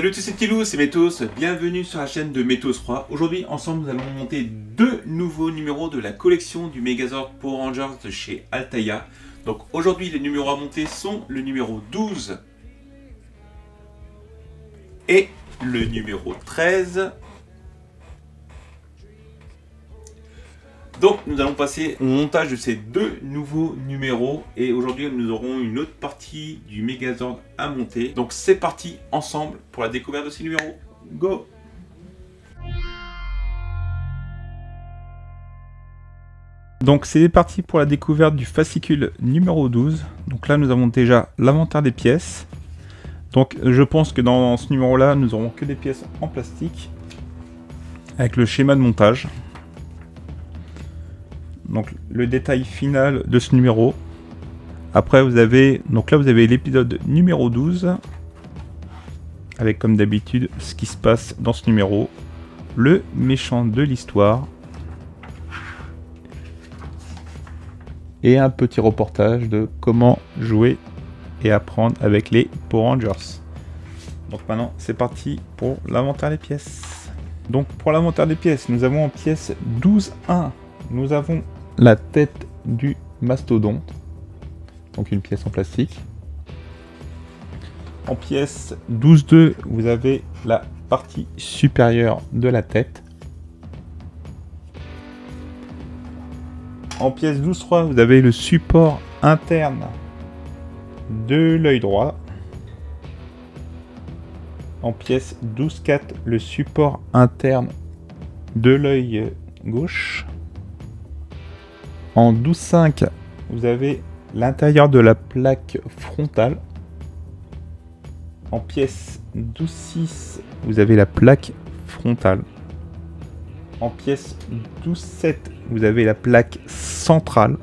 Salut tous ces petits loups, c'est Métos, bienvenue sur la chaîne de Métos3. Aujourd'hui, ensemble, nous allons monter deux nouveaux numéros de la collection du Megazord Power Rangers de chez Altaïa. Donc aujourd'hui, les numéros à monter sont le numéro 12 et le numéro 13. Donc nous allons passer au montage de ces deux nouveaux numéros et aujourd'hui nous aurons une autre partie du Megazord à monter. Donc c'est parti ensemble pour la découverte de ces numéros. Go! Donc c'est parti pour la découverte du fascicule numéro 12. Donc là nous avons déjà l'inventaire des pièces. Donc je pense que dans ce numéro là nous aurons que des pièces en plastique avec le schéma de montage. Donc le détail final de ce numéro. Après vous avez, donc là vous avez l'épisode numéro 12 avec comme d'habitude ce qui se passe dans ce numéro, le méchant de l'histoire et un petit reportage de comment jouer et apprendre avec les Power Rangers. Donc maintenant c'est parti pour l'inventaire des pièces. Donc pour l'inventaire des pièces, nous avons en pièce 12.1, nous avons la tête du mastodonte, donc une pièce en plastique. En pièce 12.2, vous avez la partie supérieure de la tête. En pièce 12.3, vous avez le support interne de l'œil droit. En pièce 12.4, le support interne de l'œil gauche. En 12.5, vous avez l'intérieur de la plaque frontale. En pièce 12.6, vous avez la plaque frontale. En pièce 12.7, vous avez la plaque centrale.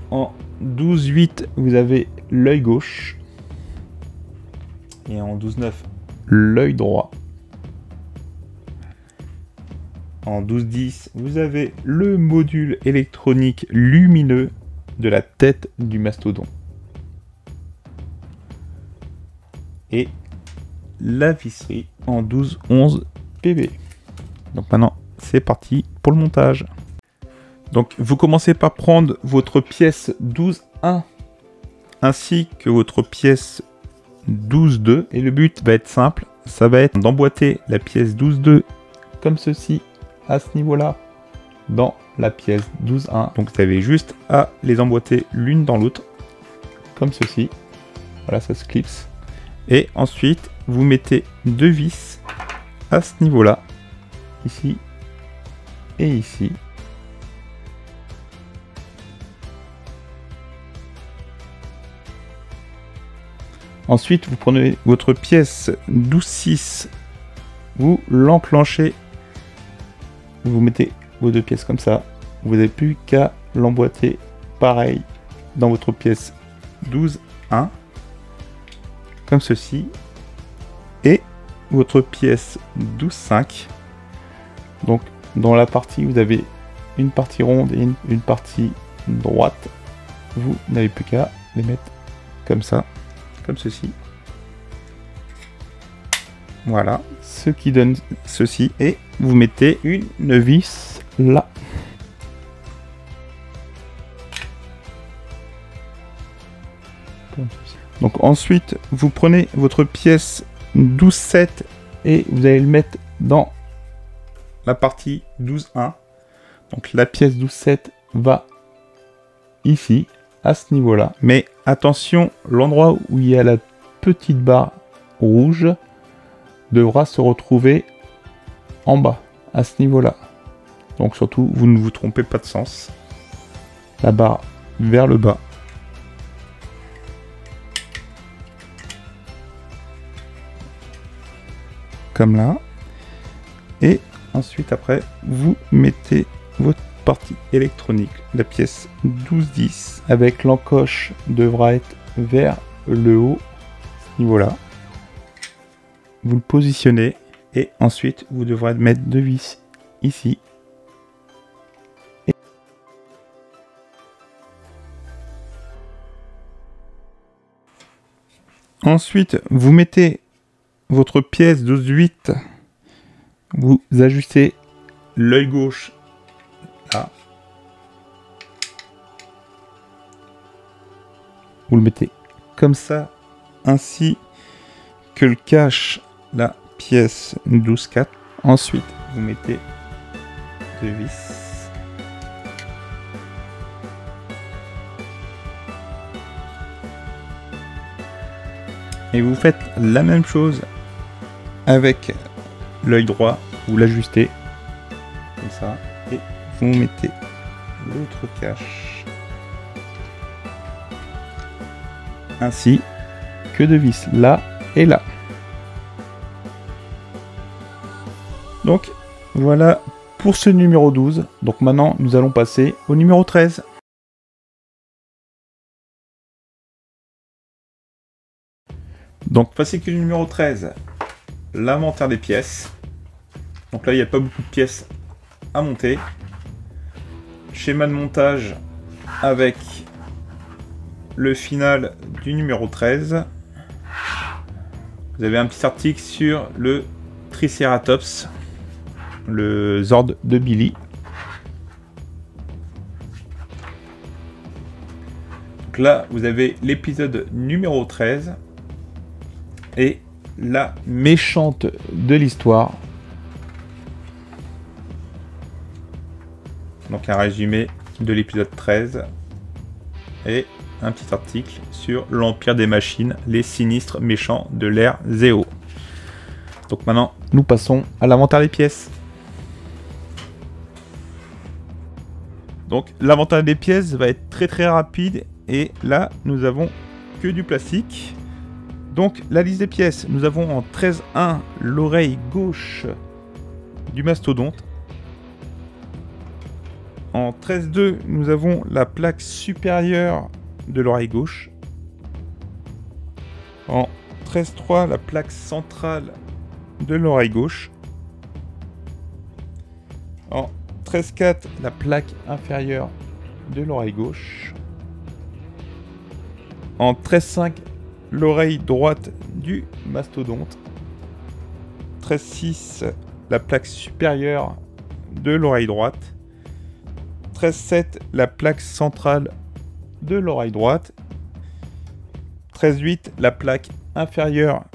En 12.8, vous avez l'œil gauche. Et en 12.9, l'œil droit. En 12.10, vous avez le module électronique lumineux de la tête du mastodonte. Et la visserie en 12.11 PV. Donc maintenant, c'est parti pour le montage. Donc vous commencez par prendre votre pièce 12.1 ainsi que votre pièce 12.2. Et le but va être simple, ça va être d'emboîter la pièce 12.2 comme ceci. À ce niveau-là, dans la pièce 12.1. Donc vous avez juste à les emboîter l'une dans l'autre, comme ceci. Voilà, ça se clipse. Et ensuite, vous mettez deux vis à ce niveau-là, ici et ici. Ensuite, vous prenez votre pièce 12.6, vous l'enclenchez. Vous mettez vos deux pièces comme ça. Vous n'avez plus qu'à l'emboîter pareil dans votre pièce 12.1. Comme ceci. Et votre pièce 12.5. Donc dans la partie, vous avez une partie ronde et une partie droite. Vous n'avez plus qu'à les mettre comme ça. Comme ceci. Voilà, ce qui donne ceci, et vous mettez une vis là. Donc ensuite, vous prenez votre pièce 12.7 et vous allez le mettre dans la partie 12.1. Donc la pièce 12.7 va ici, à ce niveau-là. Mais attention, l'endroit où il y a la petite barre rouge devra se retrouver en bas, à ce niveau-là. Donc surtout, vous ne vous trompez pas de sens. La barre vers le bas. Comme là. Et ensuite, après, vous mettez votre partie électronique. La pièce 12.10 avec l'encoche devra être vers le haut, à ce niveau-là. Vous le positionnez et ensuite vous devrez mettre deux vis ici. Ensuite, vous mettez votre pièce 12-8, vous ajustez l'œil gauche là. Vous le mettez comme ça, ainsi que le cache la pièce 12-4. Ensuite, vous mettez 2 vis. Et vous faites la même chose avec l'œil droit, vous l'ajustez comme ça et vous mettez l'autre cache ainsi que de vis là et là. Donc voilà pour ce numéro 12. Donc maintenant nous allons passer au numéro 13. Donc fascicule numéro 13, l'inventaire des pièces. Donc là il n'y a pas beaucoup de pièces à monter. Schéma de montage avec le final du numéro 13. Vous avez un petit article sur le Triceratops, le Zord de Billy. Donc là vous avez l'épisode numéro 13. Et la méchante de l'histoire. Donc un résumé de l'épisode 13 et un petit article sur l'Empire des Machines, les sinistres méchants de l'ère Zéo. Donc maintenant, nous passons à l'inventaire des pièces. Donc l'inventaire des pièces va être très rapide et là, nous avons que du plastique. Donc la liste des pièces, nous avons en 13-1 l'oreille gauche du mastodonte. En 13-2, nous avons la plaque supérieure de l'oreille gauche. En 13-3, la plaque centrale de l'oreille gauche. En 13-4, la plaque inférieure de l'oreille gauche. En 13-5, l'oreille droite du mastodonte. 13-6, la plaque supérieure de l'oreille droite. 13-7, la plaque centrale de l'oreille droite. 13-8, la plaque inférieure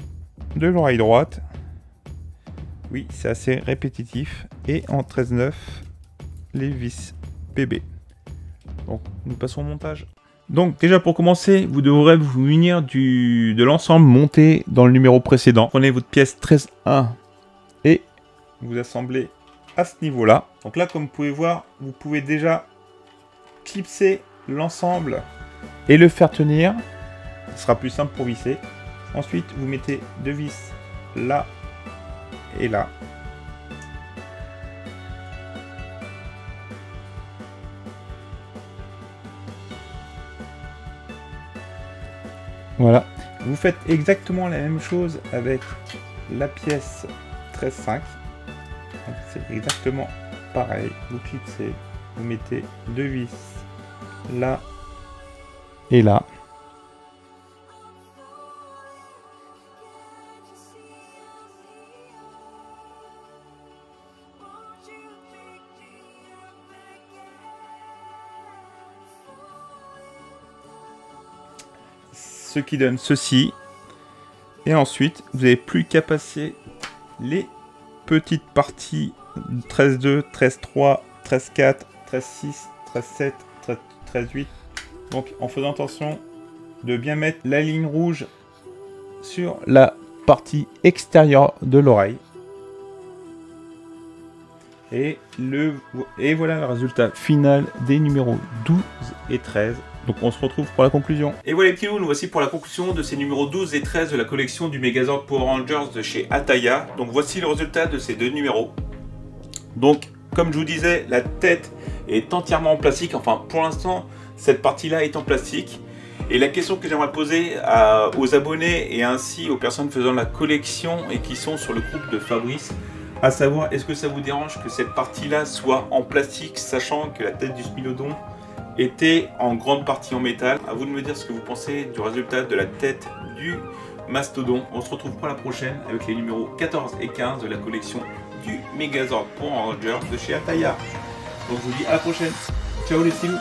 de l'oreille droite. Oui, c'est assez répétitif. Et en 13-9, les vis PB. Donc, nous passons au montage. Donc déjà pour commencer, vous devrez vous munir de l'ensemble monté dans le numéro précédent. Prenez votre pièce 13-1 et vous assemblez à ce niveau-là. Donc là, comme vous pouvez voir, vous pouvez déjà clipser l'ensemble et le faire tenir. Ce sera plus simple pour visser. Ensuite, vous mettez 2 vis là et là. Voilà, vous faites exactement la même chose avec la pièce 13-5. C'est exactement pareil. Vous clipsez, vous mettez 2 vis là et là. Ce qui donne ceci. Et ensuite, vous n'avez plus qu'à passer les petites parties 13-2, 13-3, 13-4, 13-6, 13-7, 13-8. Donc en faisant attention de bien mettre la ligne rouge sur la partie extérieure de l'oreille. Et voilà le résultat final des numéros 12 et 13. Donc on se retrouve pour la conclusion. Et voilà les petits loups, nous voici pour la conclusion de ces numéros 12 et 13 de la collection du Megazord Power Rangers de chez Altaïa. Donc voici le résultat de ces deux numéros. Donc comme je vous disais, la tête est entièrement en plastique. Enfin pour l'instant, cette partie-là est en plastique. Et la question que j'aimerais poser aux abonnés et ainsi aux personnes faisant la collection et qui sont sur le groupe de Fabrice, à savoir, est-ce que ça vous dérange que cette partie-là soit en plastique, sachant que la tête du Smilodon était en grande partie en métal. À vous de me dire ce que vous pensez du résultat de la tête du Mastodon. On se retrouve pour la prochaine avec les numéros 14 et 15 de la collection du Megazord Power Rangers de chez Altaïa. Donc je vous dis à la prochaine. Ciao les teams.